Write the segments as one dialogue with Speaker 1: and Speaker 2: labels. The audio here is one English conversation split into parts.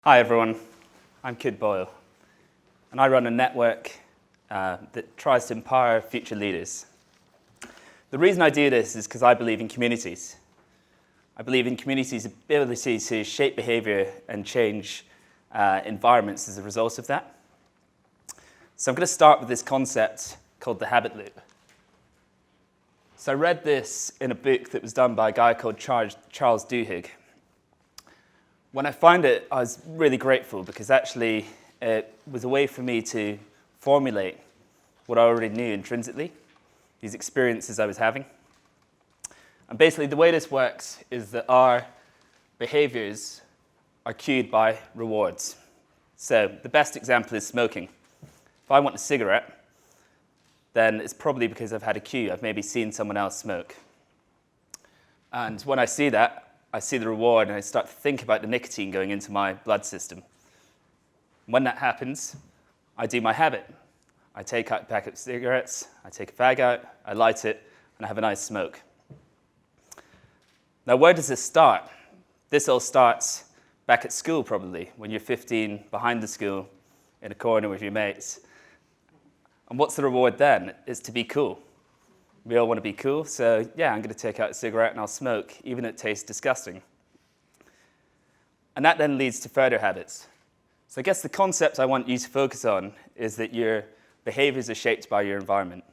Speaker 1: Hi everyone, I'm Kydd Boyle, and I run a network that tries to empower future leaders. The reason I do this is because I believe in communities. I believe in communities' ability to shape behavior and change environments as a result of that. So I'm going to start with this concept called the habit loop. So I read this in a book that was done by a guy called Charles Duhigg. When I found it, I was really grateful because actually it was a way for me to formulate what I already knew intrinsically, these experiences I was having. And basically the way this works is that our behaviors are cued by rewards. So the best example is smoking. If I want a cigarette, then it's probably because I've had a cue. I've maybe seen someone else smoke. And when I see that, I see the reward and I start to think about the nicotine going into my blood system. When that happens, I do my habit. I take out a packet of cigarettes, I take a fag out, I light it, and I have a nice smoke. Now, where does this start? This all starts back at school, probably, when you're 15, behind the school, in a corner with your mates. And what's the reward then? It's to be cool. We all want to be cool, so yeah, I'm going to take out a cigarette and I'll smoke, even if it tastes disgusting. And that then leads to further habits. So I guess the concept I want you to focus on is that your behaviors are shaped by your environment.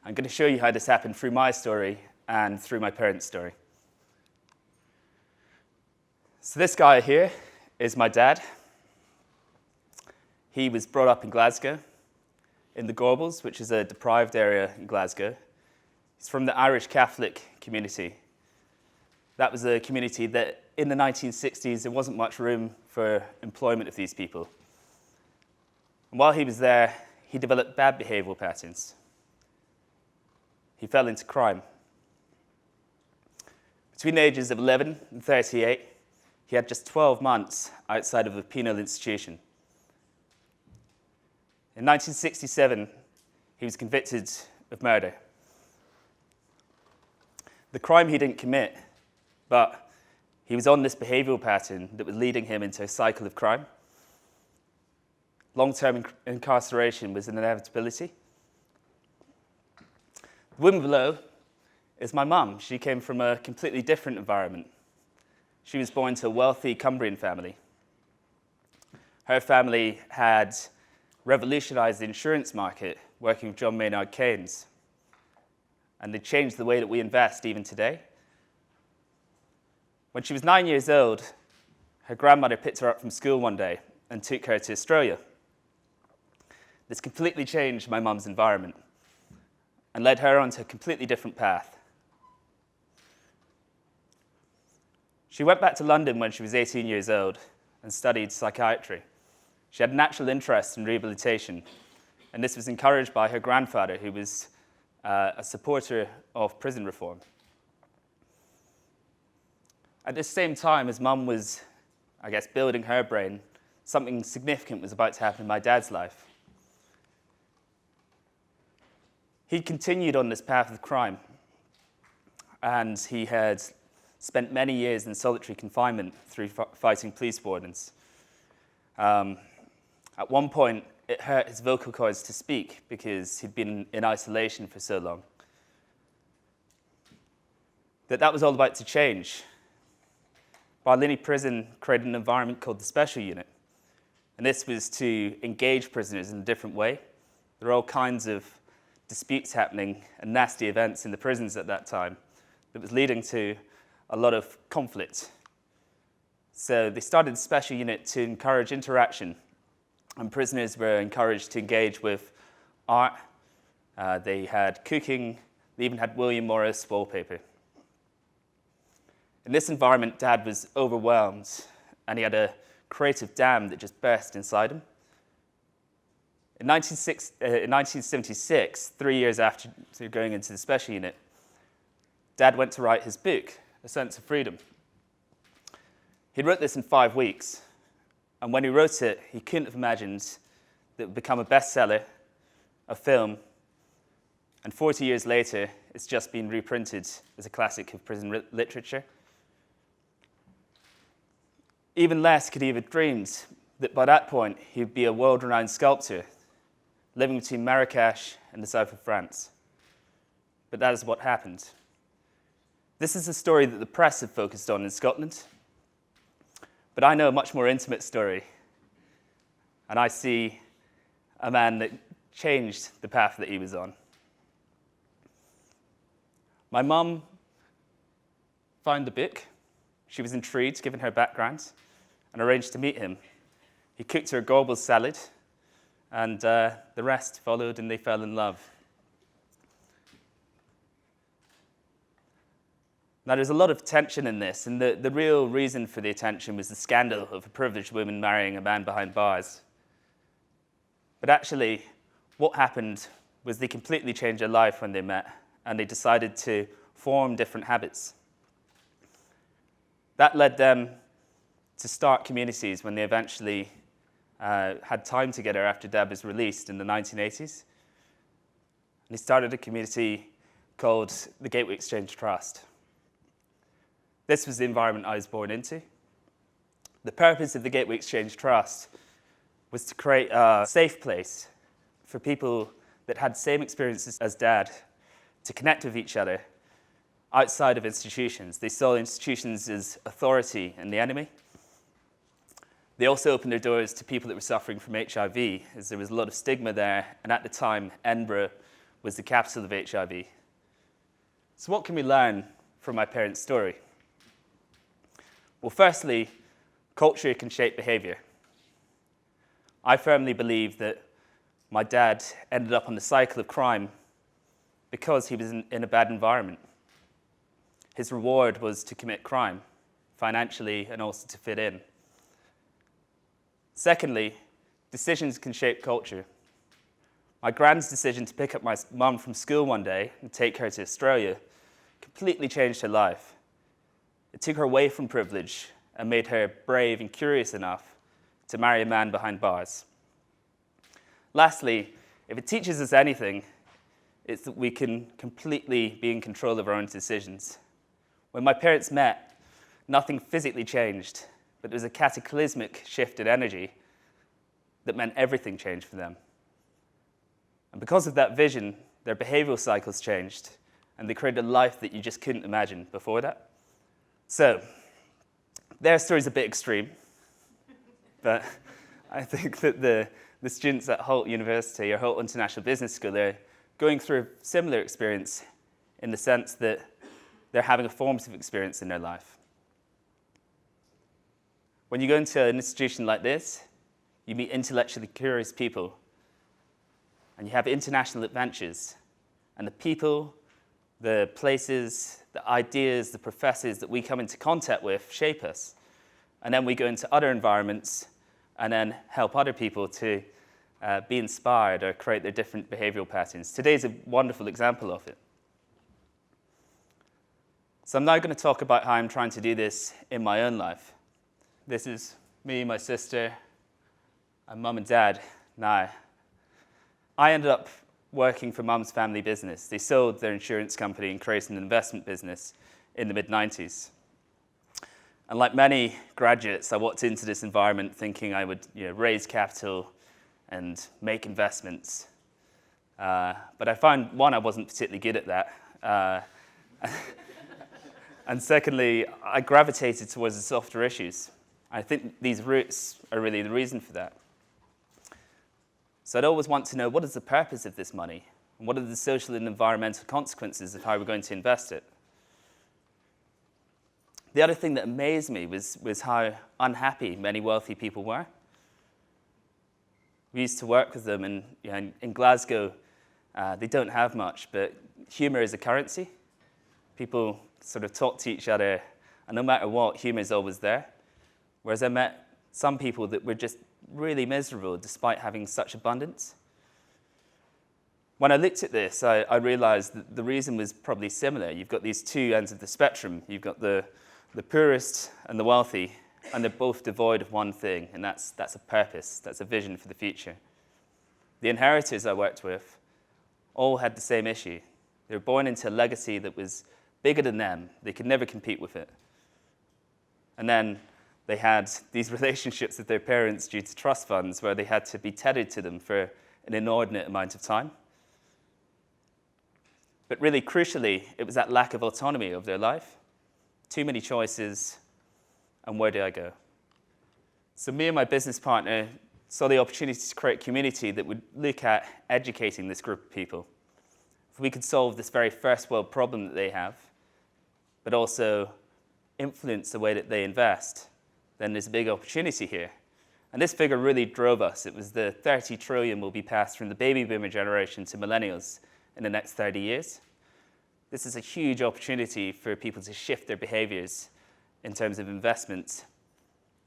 Speaker 1: I'm going to show you how this happened through my story and through my parents' story. So this guy here is my dad. He was brought up in Glasgow, in the Gorbals, which is a deprived area in Glasgow. He's from the Irish Catholic community. That was a community that in the 1960s, there wasn't much room for employment of these people. And while he was there, he developed bad behavioral patterns. He fell into crime. Between the ages of 11 and 38, he had just 12 months outside of a penal institution. In 1967, he was convicted of murder. The crime he didn't commit, but he was on this behavioral pattern that was leading him into a cycle of crime. Long-term incarceration was an inevitability. The woman below is my mum. She came from a completely different environment. She was born to a wealthy Cumbrian family. Her family had revolutionized the insurance market working with John Maynard Keynes. And they changed the way that we invest even today. When she was 9 years old, her grandmother picked her up from school one day and took her to Australia. This completely changed my mum's environment and led her onto a completely different path. She went back to London when she was 18 years old and studied psychiatry. She had a natural interest in rehabilitation, and this was encouraged by her grandfather, who was a supporter of prison reform. At this same time, as Mum was, building her brain, something significant was about to happen in my dad's life. He continued on this path of crime, and he had spent many years in solitary confinement through fighting police wardens. At one point, it hurt his vocal cords to speak because he'd been in isolation for so long. That was all about to change. Barlinnie Prison created an environment called the Special Unit. And this was to engage prisoners in a different way. There were all kinds of disputes happening and nasty events in the prisons at that time that was leading to a lot of conflict. So they started the Special Unit to encourage interaction. And prisoners were encouraged to engage with art. They had cooking. They even had William Morris wallpaper. In this environment, Dad was overwhelmed, and he had a creative dam that just burst inside him. In 1976, 3 years after going into the Special Unit, Dad went to write his book, A Sense of Freedom. He wrote this in 5 weeks. And when he wrote it, he couldn't have imagined that it would become a bestseller, a film, and 40 years later, it's just been reprinted as a classic of prison literature. Even less could he have dreamed that by that point he'd be a world-renowned sculptor, living between Marrakesh and the south of France. But that is what happened. This is a story that the press have focused on in Scotland, but I know a much more intimate story, and I see a man that changed the path that he was on. My mum found the book. She was intrigued, given her background, and arranged to meet him. He cooked her a gobble salad, and the rest followed, and they fell in love. Now, there's a lot of tension in this, and the real reason for the attention was the scandal of a privileged woman marrying a man behind bars. But actually, what happened was they completely changed their life when they met, and they decided to form different habits. That led them to start communities when they eventually had time together after Deb was released in the 1980s. And they started a community called the Gateway Exchange Trust. This was the environment I was born into. The purpose of the Gateway Exchange Trust was to create a safe place for people that had the same experiences as Dad to connect with each other outside of institutions. They saw institutions as authority and the enemy. They also opened their doors to people that were suffering from HIV, as there was a lot of stigma there, and at the time, Edinburgh was the capital of HIV. So what can we learn from my parents' story? Well, firstly, culture can shape behavior. I firmly believe that my dad ended up on the cycle of crime because he was in a bad environment. His reward was to commit crime, financially and also to fit in. Secondly, decisions can shape culture. My grand's decision to pick up my mum from school one day and take her to Australia completely changed her life. It took her away from privilege and made her brave and curious enough to marry a man behind bars. Lastly, if it teaches us anything, it's that we can completely be in control of our own decisions. When my parents met, nothing physically changed, but there was a cataclysmic shift in energy that meant everything changed for them. And because of that vision, their behavioral cycles changed, and they created a life that you just couldn't imagine before that. So, their story's a bit extreme, but I think that the students at Hult University or Hult International Business School, they're going through a similar experience in the sense that they're having a formative experience in their life. When you go into an institution like this, you meet intellectually curious people, and you have international adventures, and the people, the places, the ideas, the professors that we come into contact with shape us. And then we go into other environments and then help other people to be inspired or create their different behavioral patterns. Today's a wonderful example of it. So I'm now going to talk about how I'm trying to do this in my own life. This is me, my sister, and mum and dad now. I ended up working for mum's family business. They sold their insurance company and created an investment business in the mid-90s. And like many graduates, I walked into this environment thinking I would raise capital and make investments. But I found, one, I wasn't particularly good at that. And secondly, I gravitated towards the softer issues. I think these roots are really the reason for that. So I'd always want to know, what is the purpose of this money? And what are the social and environmental consequences of how we're going to invest it? The other thing that amazed me was how unhappy many wealthy people were. We used to work with them, and in Glasgow, they don't have much, but humor is a currency. People sort of talk to each other, and no matter what, humor is always there. Whereas I met some people that were just really miserable despite having such abundance. When I looked at this, I realized that the reason was probably similar. You've got these two ends of the spectrum. You've got the poorest and the wealthy, and they're both devoid of one thing, and that's a purpose, that's a vision for the future. The inheritors I worked with all had the same issue. They were born into a legacy that was bigger than them. They could never compete with it. And then They had these relationships with their parents due to trust funds where they had to be tethered to them for an inordinate amount of time. But really crucially, it was that lack of autonomy of their life. Too many choices, and where do I go? So me and my business partner saw the opportunity to create a community that would look at educating this group of people. If we could solve this very first world problem that they have, but also influence the way that they invest, then there's a big opportunity here. And this figure really drove us. It was the 30 trillion will be passed from the baby boomer generation to millennials in the next 30 years. This is a huge opportunity for people to shift their behaviors in terms of investment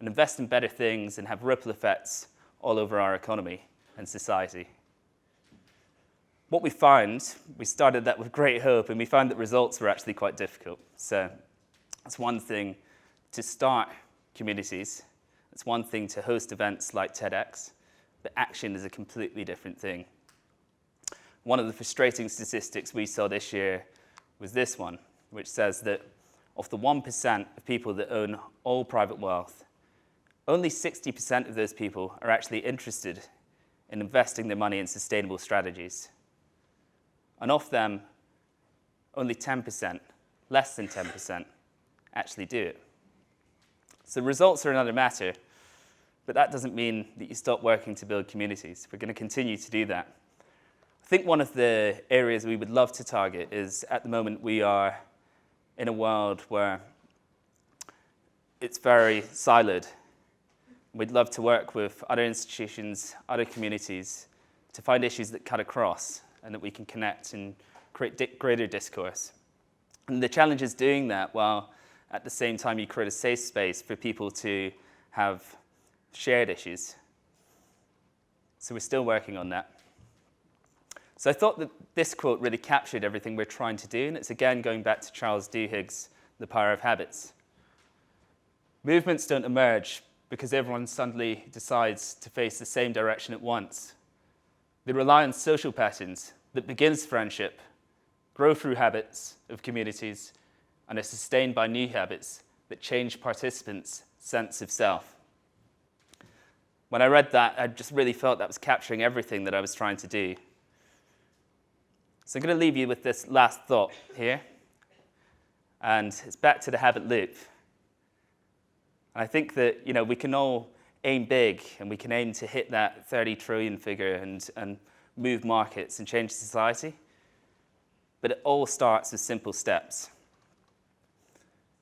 Speaker 1: and invest in better things and have ripple effects all over our economy and society. What we found, we started that with great hope, and we found that results were actually quite difficult. So it's one thing to start communities. It's one thing to host events like TEDx, but action is a completely different thing. One of the frustrating statistics we saw this year was this one, which says that of the 1% of people that own all private wealth, only 60% of those people are actually interested in investing their money in sustainable strategies. And of them, only 10%, less than 10%, actually do it. So results are another matter, but that doesn't mean that you stop working to build communities. We're going to continue to do that. I think one of the areas we would love to target is, at the moment, we are in a world where it's very siloed. We'd love to work with other institutions, other communities, to find issues that cut across and that we can connect and create greater discourse. And the challenge is doing that while at the same time you create a safe space for people to have shared issues. So we're still working on that. So I thought that this quote really captured everything we're trying to do, and it's again going back to Charles Duhigg's The Power of Habits. Movements don't emerge because everyone suddenly decides to face the same direction at once. They rely on social patterns that begins friendship, grow through habits of communities, and are sustained by new habits that change participants' sense of self. When I read that, I just really felt that was capturing everything that I was trying to do. So I'm going to leave you with this last thought here, and it's back to the habit loop. And I think that we can all aim big, and we can aim to hit that 30 trillion figure and move markets and change society. But it all starts with simple steps.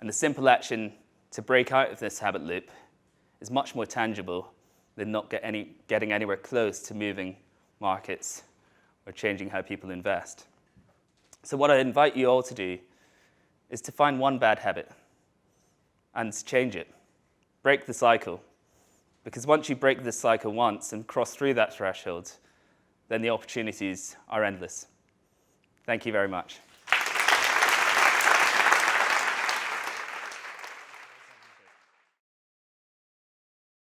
Speaker 1: And the simple action to break out of this habit loop is much more tangible than not getting anywhere close to moving markets or changing how people invest. So what I invite you all to do is to find one bad habit and change it. Break the cycle. Because once you break this cycle once and cross through that threshold, then the opportunities are endless. Thank you very much.